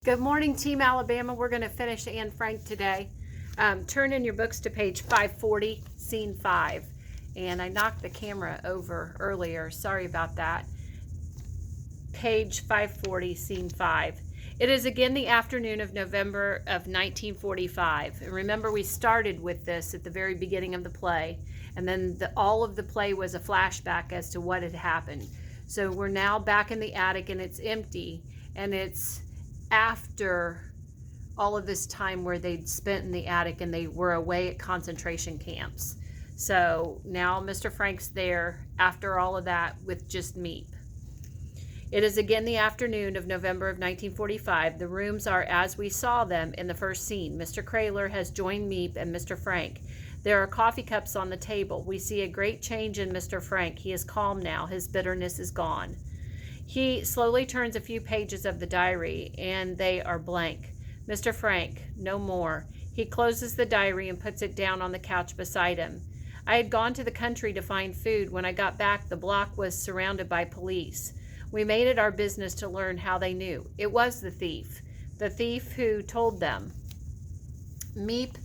Good morning, Team Alabama. We're going to finish Anne Frank today. Turn in your books to page 540, scene 5. And I knocked the camera over earlier. Sorry about that. Page 540, scene 5. It is again the afternoon of November of 1945. And remember, we started with this at the very beginning of the play. And then all of the play was a flashback as to what had happened. So we're now back in the attic and it's empty. And it's after all of this time where they'd spent in the attic and they were away at concentration camps. So now Mr. Frank's there after all of that with just Miep. It is again the afternoon of November of 1945. The rooms are as we saw them in the first scene. Mr. Kraler has joined Miep and Mr. Frank. There are coffee cups on the table. We see a great change in Mr. Frank. He is calm now. His bitterness is gone. He slowly turns a few pages of the diary, and they are blank. Mr. Frank, no more. He closes the diary and puts it down on the couch beside him. I had gone to the country to find food. When I got back, the block was surrounded by police. We made it our business to learn how they knew. It was the thief who told them. Miep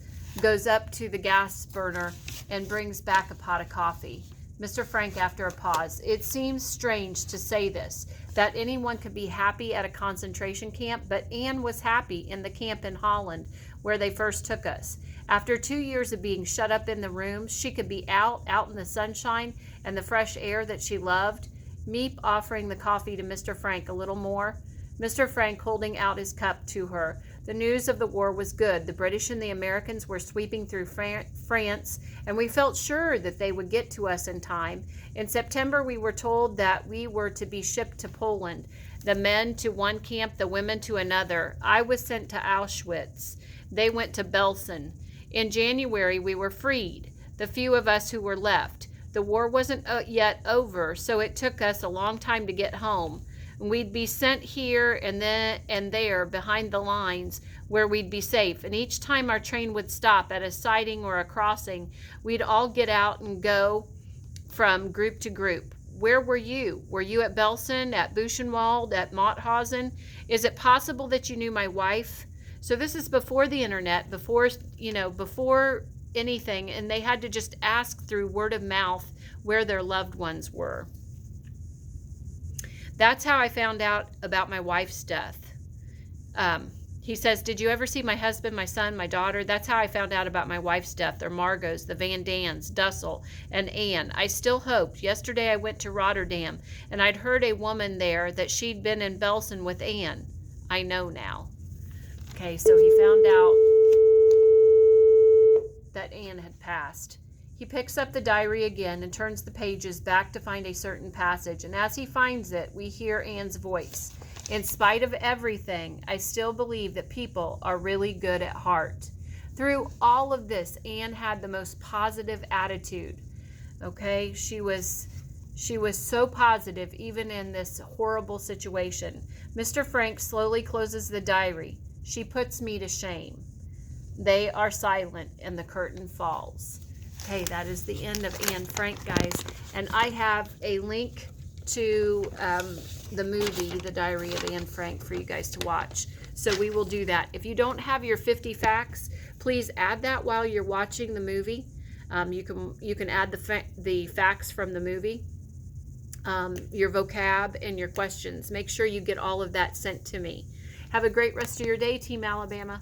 goes up to the gas burner and brings back a pot of coffee. Mr. Frank, after a pause, it seems strange to say this, that anyone could be happy at a concentration camp, but Anne was happy in the camp in Holland where they first took us. After 2 years of being shut up in the rooms, she could be out in the sunshine and the fresh air that she loved. Miep offering the coffee to Mr. Frank a little more. Mr. Frank holding out his cup to her. The news of the war was good. The British and the Americans were sweeping through France, and we felt sure that they would get to us in time. In September, we were told that we were to be shipped to Poland, the men to one camp, the women to another. I was sent to Auschwitz. They went to Belsen. In January, we were freed, the few of us who were left. The war wasn't yet over, so it took us a long time to get home. We'd be sent here and there behind the lines where we'd be safe. And each time our train would stop at a siding or a crossing, we'd all get out and go from group to group. Where were you? Were you at Belsen, at Buchenwald, at Mauthausen? Is it possible that you knew my wife? So this is before the internet, before anything, and they had to just ask through word of mouth where their loved ones were. That's how I found out about my wife's death. He says, did you ever see my husband, my son, my daughter? That's how I found out about my wife's death, or Margot's, the Van Dans, Dussel, and Anne. I still hoped. Yesterday I went to Rotterdam, and I'd heard a woman there that she'd been in Belsen with Anne. I know now. Okay, so he found out that Anne had passed. He picks up the diary again and turns the pages back to find a certain passage, and as he finds it, we hear Anne's voice. In spite of everything, I still believe that people are really good at heart. Through all of this, Anne had the most positive attitude. Okay, she was so positive even in this horrible situation. Mr. Frank slowly closes the diary. She puts me to shame. They are silent and the curtain falls. Okay, that is the end of Anne Frank, guys. And I have a link to the movie, The Diary of Anne Frank, for you guys to watch. So we will do that. If you don't have your 50 facts, please add that while you're watching the movie. You can add the facts from the movie, your vocab, and your questions. Make sure you get all of that sent to me. Have a great rest of your day, Team Alabama.